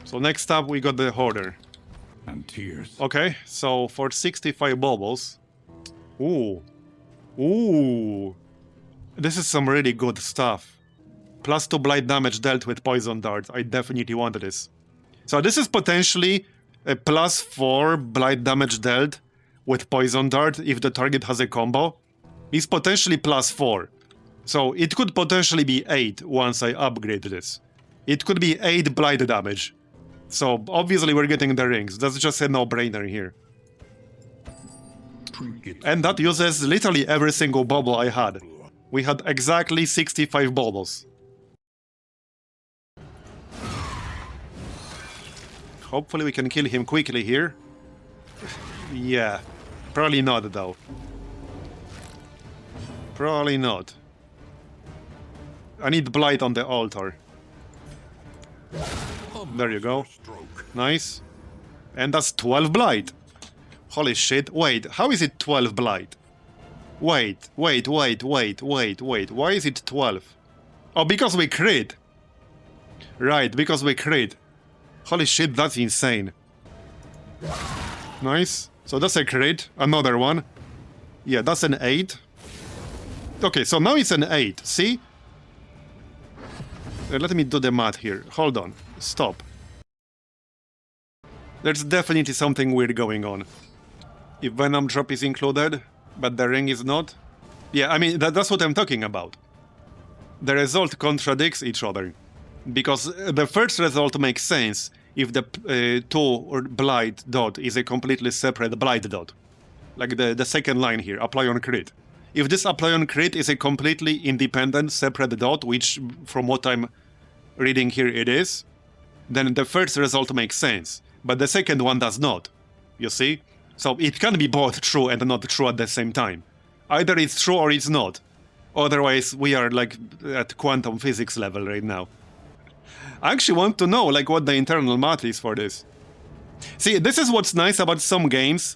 So next up we got the Hoarder. And tears. Okay, so for 65 baubles... Ooh. Ooh. This is some really good stuff. +2 blight damage dealt with Poison Dart. I definitely want this. So this is potentially a +4 blight damage dealt with Poison Dart if the target has a combo. It's potentially +4. So it could potentially be 8 once I upgrade this. It could be 8 blight damage. So obviously we're getting the rings. That's just a no-brainer here. And that uses literally every single bauble I had. We had exactly 65 baubles. Hopefully we can kill him quickly here. Yeah. Probably not though. Probably not. I need blight on the altar. There you go. Nice. And that's 12 blight. Holy shit. Wait, how is it 12 blight? Wait. Why is it 12? Oh, because we crit. Right, because we crit. Holy shit, that's insane. Nice. So that's a crit. Another one. Yeah, that's an 8. Okay, so now it's an 8. See? Let me do the math here. Hold on. Stop. There's definitely something weird going on. If Venom drop is included, but the ring is not. Yeah, I mean, that's what I'm talking about. The result contradicts each other. Because the first result makes sense if the 2 or blight dot is a completely separate blight dot. Like the second line here, apply on crit. If this apply on crit is a completely independent separate dot, which from what I'm reading here it is, then the first result makes sense. But the second one does not. You see? So it can be both true and not true at the same time. Either it's true or it's not. Otherwise, we are like at quantum physics level right now. I actually want to know like what the internal math is for this. See, this is what's nice about some games,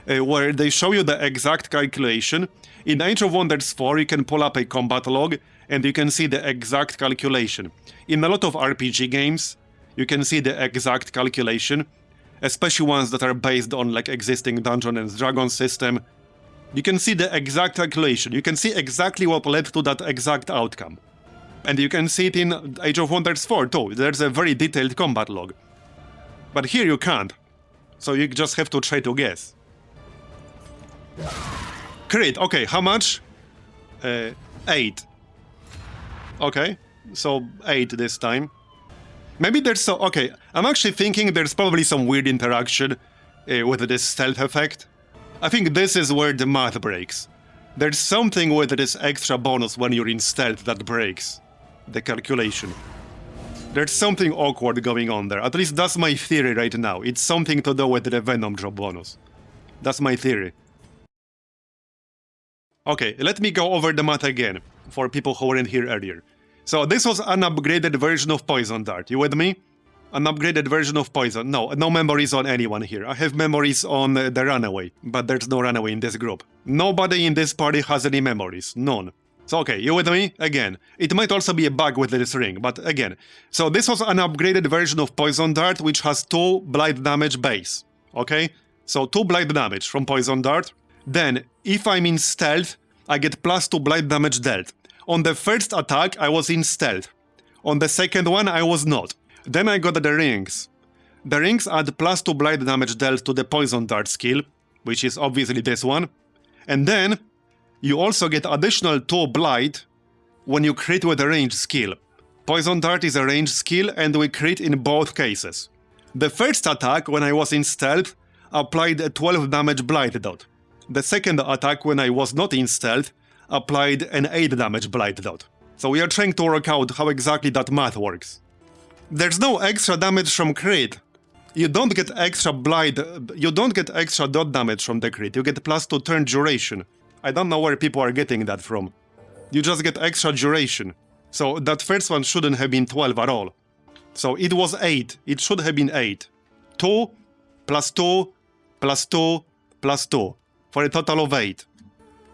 where they show you the exact calculation. In Age of Wonders 4, you can pull up a combat log, and you can see the exact calculation. In a lot of RPG games, you can see the exact calculation, especially ones that are based on like existing Dungeons and Dragons system. You can see the exact calculation. You can see exactly what led to that exact outcome. And you can see it in Age of Wonders 4 too. There's a very detailed combat log. But here you can't. So you just have to try to guess. Crit, okay, how much? 8. Okay, so 8 this time. Maybe there's so... Okay, I'm actually thinking there's probably some weird interaction with this stealth effect. I think this is where the math breaks. There's something with this extra bonus when you're in stealth that breaks the calculation. There's something awkward going on there. At least that's my theory right now. It's something to do with the Venom drop bonus. That's my theory. Okay, let me go over the math again, for people who weren't here earlier. So this was an upgraded version of Poison Dart. You with me? An upgraded version of Poison. No memories on anyone here. I have memories on the Runaway, but there's no Runaway in this group. Nobody in this party has any memories. None. So okay, you with me? Again. It might also be a bug with this ring, but again. So this was an upgraded version of Poison Dart, which has 2 blight damage base. Okay? So 2 blight damage from Poison Dart. Then, if I'm in stealth, I get +2 blight damage dealt. On the first attack, I was in stealth. On the second one, I was not. Then I got the rings. The rings add +2 blight damage dealt to the Poison Dart skill, which is obviously this one. And then, you also get additional 2 blight when you crit with a ranged skill. Poison Dart is a ranged skill, and we crit in both cases. The first attack, when I was in stealth, applied a 12 damage blight dot. The second attack, when I was not in stealth, applied an 8 damage blight dot. So we are trying to work out how exactly that math works. There's no extra damage from crit. You don't get extra blight, you don't get extra dot damage from the crit, you get +2 turn duration. I don't know where people are getting that from. You just get extra duration. So that first one shouldn't have been 12 at all. So it was 8, it should have been 8. 2, +2, +2, +2. For a total of 8.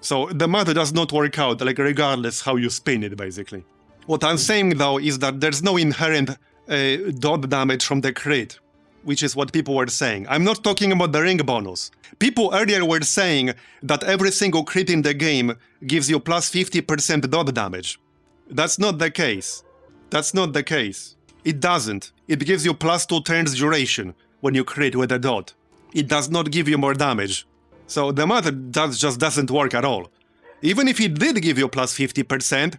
So the math does not work out, like regardless how you spin it, basically. What I'm saying though is that there's no inherent dot damage from the crit, which is what people were saying. I'm not talking about the ring bonus. People earlier were saying that every single crit in the game gives you plus 50% dot damage. That's not the case. That's not the case. It doesn't. It gives you plus 2 turns duration when you crit with a dot. It does not give you more damage. So the math just doesn't work at all. Even if it did give you plus 50%,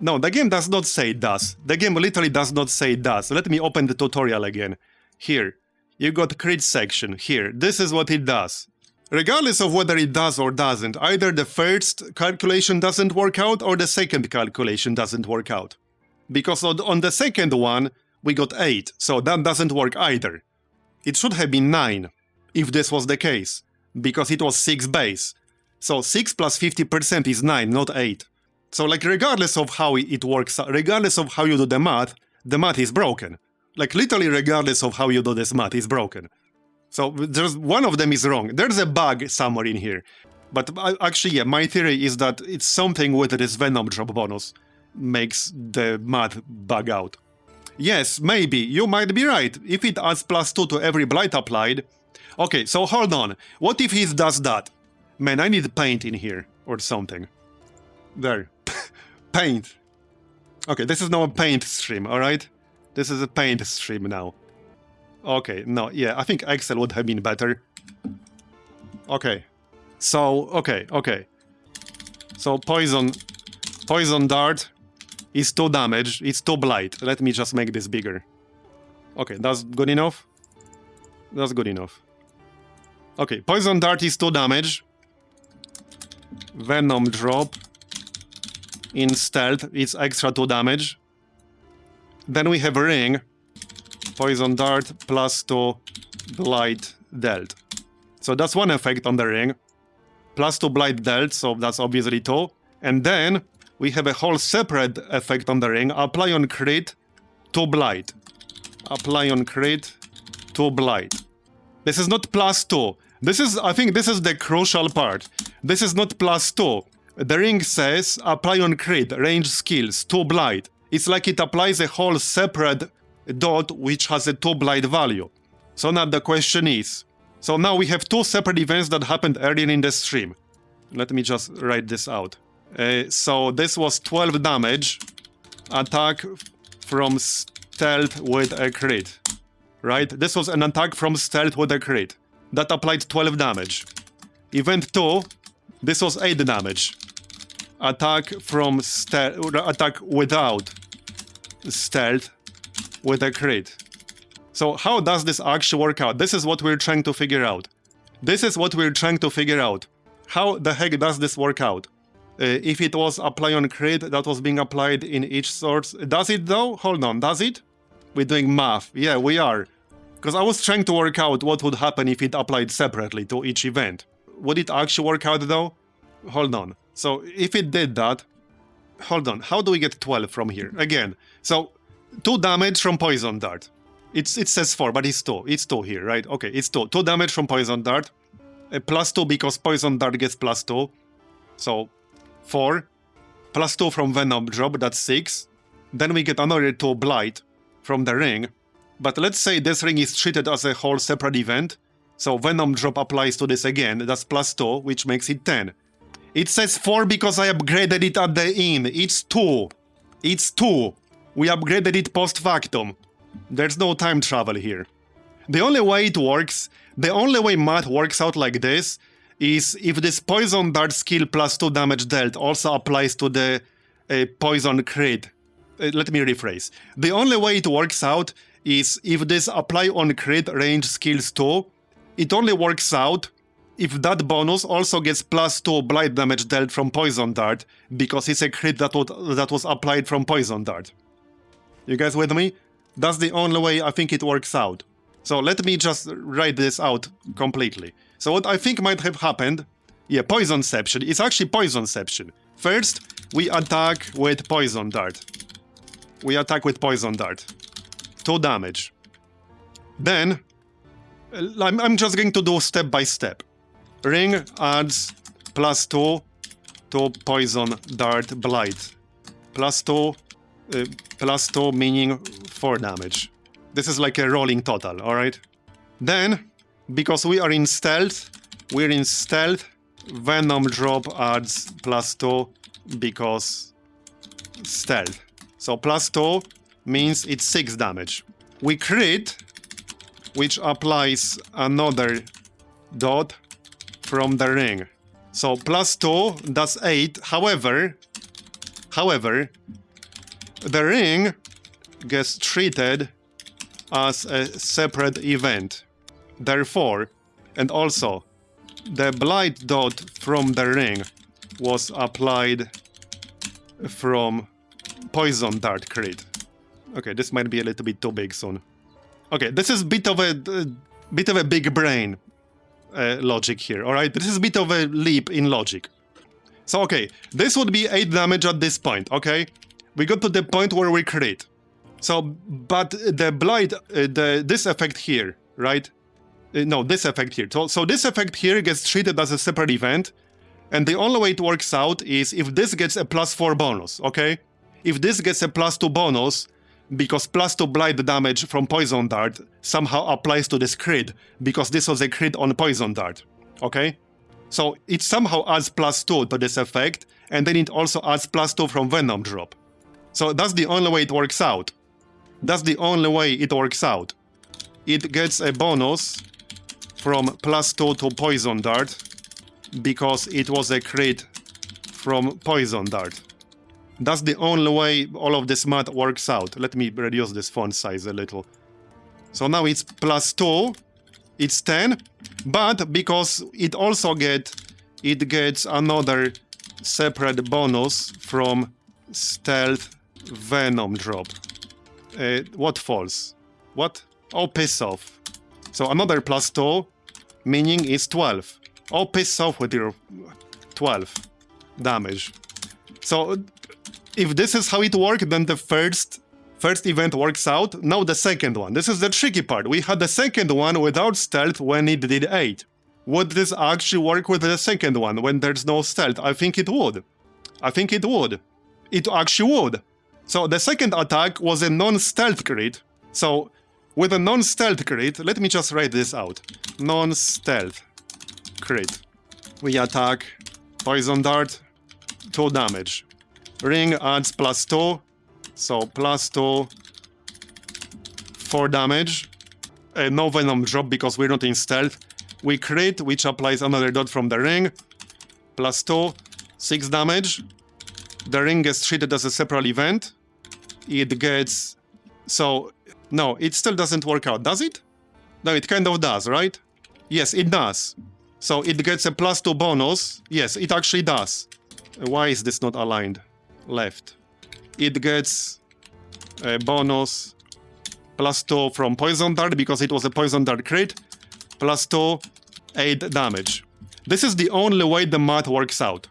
no, the game does not say it does. The game literally does not say it does. Let me open the tutorial again. Here, you got crit section. Here, this is what it does. Regardless of whether it does or doesn't, either the first calculation doesn't work out or the second calculation doesn't work out. Because on the second one, we got 8, so that doesn't work either. It should have been 9, if this was the case, because it was 6 base. So 6 plus 50% is 9, not 8. So like regardless of how it works, regardless of how you do the math is broken. Like literally regardless of how you do this math is broken. So there's one of them is wrong. There's a bug somewhere in here. But actually, yeah, my theory is that it's something with this Venom drop bonus makes the math bug out. Yes, maybe, you might be right. If it adds plus 2 to every blight applied... Okay, so hold on. What if he does that? Man, I need paint in here, or something. There. Paint. Okay, this is now a paint stream, alright? This is a paint stream now. Okay, no, yeah, I think Excel would have been better. Okay. So, okay. So, poison dart is 2 damage, it's 2 blight. Let me just make this bigger. Okay, that's good enough? That's good enough. Okay, poison dart is 2 damage. Venom drop. In stealth, it's extra 2 damage. Then we have ring. Poison dart plus 2 blight dealt. So that's one effect on the ring. Plus 2 blight dealt, so that's obviously 2. And then we have a whole separate effect on the ring. Apply on crit, 2 blight. Apply on crit, 2 blight. This is not plus 2. I think this is the crucial part. This is not plus 2. The ring says apply on crit, range skills, 2 blight. It's like it applies a whole separate dot which has a 2 blight value. So now the question is, so now we have 2 separate events that happened earlier in the stream. Let me just write this out. So this was 12 damage, attack from stealth with a crit, right? This was an attack from stealth with a crit. That applied 12 damage. Event 2, this was 8 damage. Attack from attack without stealth with a crit. So how does this actually work out? This is what we're trying to figure out. How the heck does this work out? If it was apply on crit, that was being applied in each source. Does it though? Hold on, does it? We're doing math. Yeah, we are. Because I was trying to work out what would happen if it applied separately to each event. Would it actually work out though? Hold on. So if it did that, hold on, how do we get 12 from here? Again, so 2 damage from poison dart. It says 4, but it's 2. It's 2 here, right? Okay, it's 2. 2 damage from poison dart. Plus 2 because poison dart gets plus 2. So 4. Plus 2 from venom drop, that's 6. Then we get another 2 blight from the ring. But let's say this ring is treated as a whole separate event. So venom drop applies to this again. That's plus 2, which makes it 10. It says 4 because I upgraded it at the inn. It's 2. It's 2. We upgraded it post factum. There's no time travel here. The only way it works, the only way math works out like this, is if this poison dart skill plus 2 damage dealt also applies to the poison crit. Let me rephrase. The only way it works out is if this apply on crit range skills 2, it only works out if that bonus also gets plus 2 blight damage dealt from poison dart, because it's a crit that was applied from poison dart. You guys with me? That's the only way I think it works out. So let me just write this out completely. So what I think might have happened, yeah, Poisonception. It's actually Poisonception. First, we attack with poison dart. 2 damage. Then, I'm just going to do step by step. Ring adds plus 2 to poison dart blight. Plus 2 meaning 4 damage. This is like a rolling total, alright? Then, because we're in stealth, Venom drop adds +2 because stealth. So +2 means it's 6 damage. We crit, which applies another dot from the ring. So +2, that's 8. However, the ring gets treated as a separate event. Therefore, and also, the blight dot from the ring was applied from poison dart crit. Okay, this might be a little bit too big soon. Okay, this is bit of a big brain logic here, alright? This is a bit of a leap in logic. So, okay, this would be 8 damage at this point, okay? We got to the point where we crit. So, but the blight, this effect here, right? No, this effect here. So this effect here gets treated as a separate event, and the only way it works out is if this gets a +4 bonus, okay? If this gets a +2 bonus, because +2 blight damage from poison dart somehow applies to this crit, because this was a crit on poison dart, okay? So it somehow adds +2 to this effect, and then it also adds +2 from Venom drop. So that's the only way it works out. That's the only way it works out. It gets a bonus from +2 to poison dart, because it was a crit from poison dart. That's the only way all of this math works out. Let me reduce this font size a little. So now it's +2, it's 10, but because it also gets another separate bonus from stealth Venom drop. What falls? What? Oh, piss off. So another +2, meaning it's 12. Oh, piss off with your 12 damage. So if this is how it worked, then the first event works out. Now the second one. This is the tricky part. We had the second one without stealth when it did 8. Would this actually work with the second one when there's no stealth? I think it would. I think it would. It actually would. So the second attack was a non-stealth crit. So with a non-stealth crit, let me just write this out. Non-stealth crit. We attack poison dart, 2 damage. Ring adds +2, so +2, 4 damage. No Venom drop because we're not in stealth. We crit, which applies another dot from the ring. +2, 6 damage. The ring gets treated as a separate event. It gets... So, no, it still doesn't work out, does it? No, it kind of does, right? Yes, it does. So it gets a +2 bonus. Yes, it actually does. Why is this not aligned? Left. It gets a bonus +2 from poison dart because it was a poison dart crit. +2, 8 damage. This is the only way the math works out.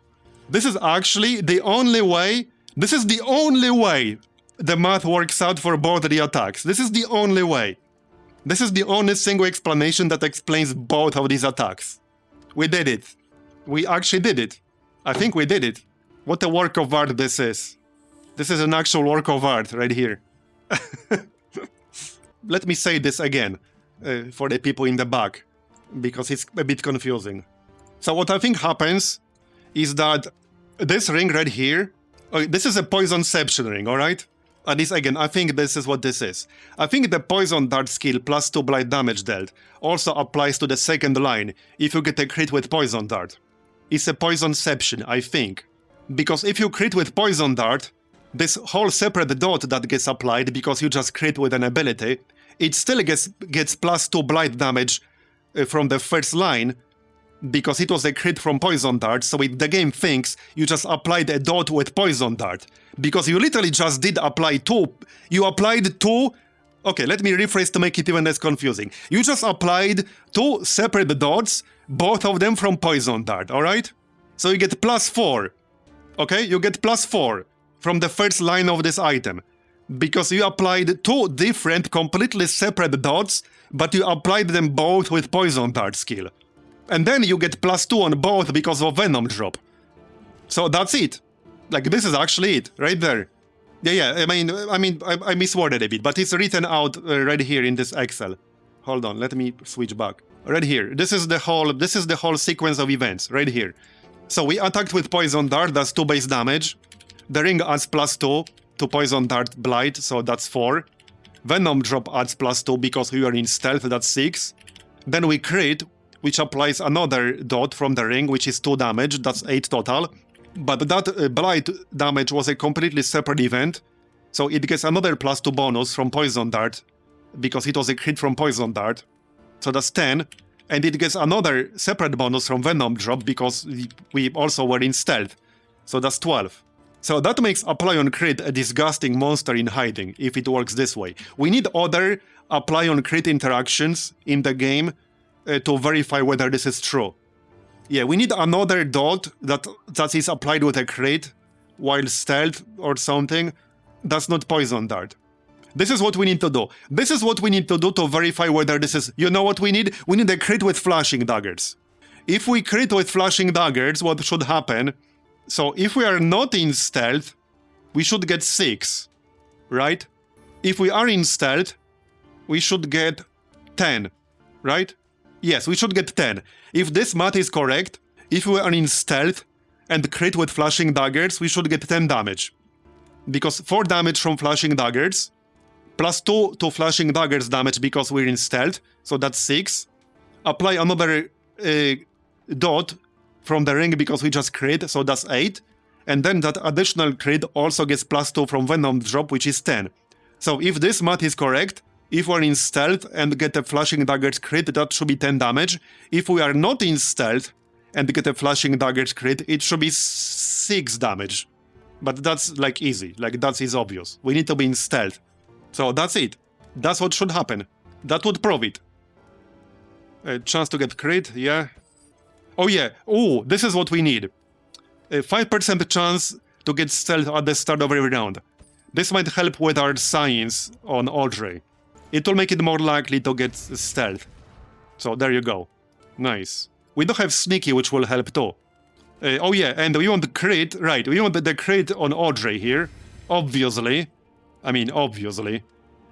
This is actually the only way. This is the only way the math works out for both the attacks. This is the only way. This is the only single explanation that explains both of these attacks. We did it. We actually did it. I think we did it. What a work of art this is. This is an actual work of art right here. Let me say this again for the people in the back, because it's a bit confusing. So what I think happens is that this ring right here, this is a Poisonception ring, alright? At least again, I think this is what this is. I think the poison dart skill +2 blight damage dealt also applies to the second line if you get a crit with poison dart. It's a Poisonception, I think. Because if you crit with poison dart, this whole separate dot that gets applied because you just crit with an ability, it still gets +2 blight damage from the first line, because it was a crit from poison dart, so the game thinks you just applied a dot with poison dart. Because you literally just did apply 2. You applied 2... Okay, let me rephrase to make it even less confusing. You just applied 2 separate dots, both of them from poison dart, alright? So you get +4. Okay, you get +4 from the first line of this item. Because you applied 2 different, completely separate dots, but you applied them both with poison dart skill. And then you get +2 on both because of Venom drop. So that's it. Like, this is actually it, right there. Yeah. I misworded a bit, but it's written out right here in this Excel. Hold on, let me switch back. Right here. This is the whole sequence of events right here. So we attacked with Poison Dart, that's 2 base damage. The ring adds +2 to Poison Dart Blight, so that's 4. Venom Drop adds +2 because we are in stealth, that's 6. Then we crit, which applies another dot from the ring, which is 2 damage, that's 8 total. But that Blight damage was a completely separate event, so it gets another +2 bonus from Poison Dart, because it was a crit from Poison Dart. So that's 10. And it gets another separate bonus from Venom Drop because we also were in stealth. So that's 12. So that makes Apply on Crit a disgusting monster in hiding, if it works this way. We need other Apply on Crit interactions in the game to verify whether this is true. Yeah, we need another dot that is applied with a crit while stealth or something. That's not Poison Dart. This is what we need to do. This is what we need to do to verify whether this is... You know what we need? We need a crit with Flashing Daggers. If we crit with Flashing Daggers, what should happen? So if we are not in stealth, we should get 6, right? If we are in stealth, we should get 10, right? Yes, we should get 10. If this math is correct, if we are in stealth and crit with Flashing Daggers, we should get 10 damage. Because 4 damage from Flashing Daggers, +2 to Flashing Daggers damage because we're in stealth, so that's 6. Apply another dot from the ring because we just crit, so that's 8. And then that additional crit also gets +2 from Venom Drop, which is 10. So if this math is correct, if we're in stealth and get a Flashing Daggers crit, that should be 10 damage. If we are not in stealth and get a Flashing Daggers crit, it should be 6 damage. But that's like easy, like that is obvious. We need to be in stealth. So that's it. That's what should happen. That would prove it. A chance to get crit, yeah. Oh yeah, oh, this is what we need. A 5% chance to get stealth at the start of every round. This might help with our science on Audrey. It will make it more likely to get stealth. So there you go. Nice. We do have Sneaky, which will help too. Oh yeah, and we want the crit, right, we want the crit on Audrey here, obviously. I mean, obviously.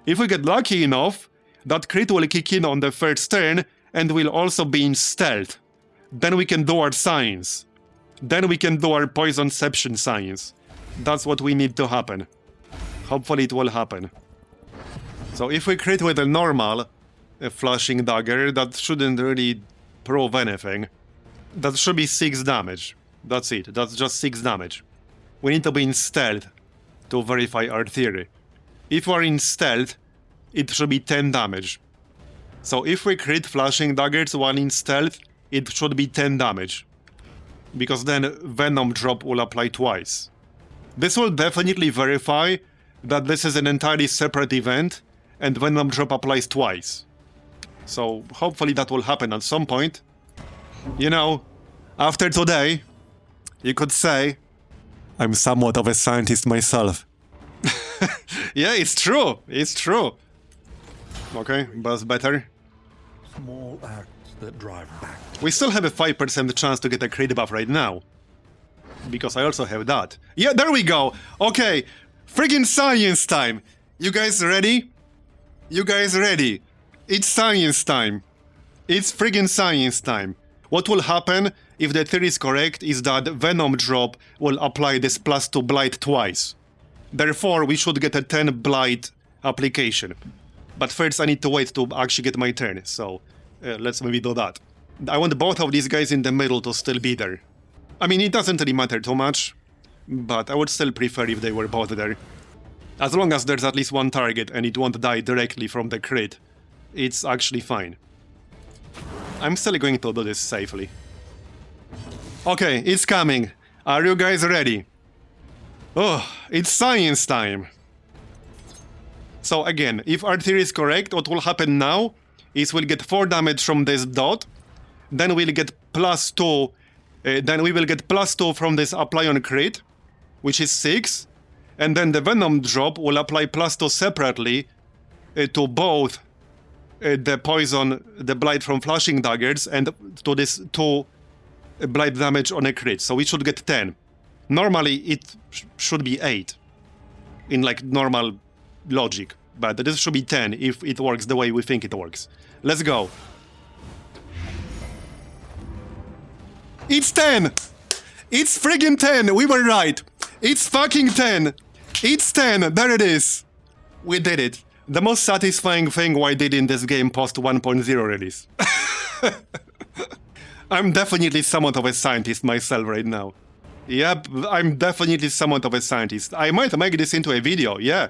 If we get lucky enough, that crit will kick in on the first turn, and we'll also be in stealth. Then we can do our science. Then we can do our Poisonception science. That's what we need to happen. Hopefully it will happen. So if we crit with a normal Flashing Dagger, that shouldn't really prove anything. That should be 6 damage. That's it. That's just 6 damage. We need to be in stealth to verify our theory. If we're in stealth, it should be 10 damage. So if we crit Flashing Daggers while in stealth, it should be 10 damage. Because then Venom Drop will apply twice. This will definitely verify that this is an entirely separate event and Venom Drop applies twice. So hopefully that will happen at some point. You know, after today, you could say, I'm somewhat of a scientist myself. Yeah, it's true. It's true. Okay, that's better. Small acts that drive back. We still have a 5% chance to get a crit buff right now. Because I also have that. Yeah, there we go. Okay, friggin' science time. You guys ready? You guys ready? It's science time. It's friggin' science time. What will happen, if the theory is correct, is that Venom Drop will apply this +2 Blight twice. Therefore, we should get a 10 Blight application. But first I need to wait to actually get my turn, so let's maybe do that. I want both of these guys in the middle to still be there. I mean, it doesn't really matter too much, but I would still prefer if they were both there. As long as there's at least one target and it won't die directly from the crit, it's actually fine. I'm still going to do this safely. Okay, it's coming. Are you guys ready? Oh, it's science time. So again, if our theory is correct, what will happen now is we'll get 4 damage from this dot, then we'll get +2, then we will get +2 from this apply on crit, which is 6, and then the Venom Drop will apply +2 separately to both the poison, the blight from Flashing Daggers, and to this 2 blight damage on a crit, so we should get 10. Normally it should be 8. in like normal logic. But this should be 10 if it works the way we think it works. Let's go. It's 10! It's friggin' 10! We were right! It's fucking 10! It's 10! There it is! We did it. The most satisfying thing I did in this game post 1.0 release. I'm definitely somewhat of a scientist myself right now. Yep, I'm definitely somewhat of a scientist. I might make this into a video, yeah.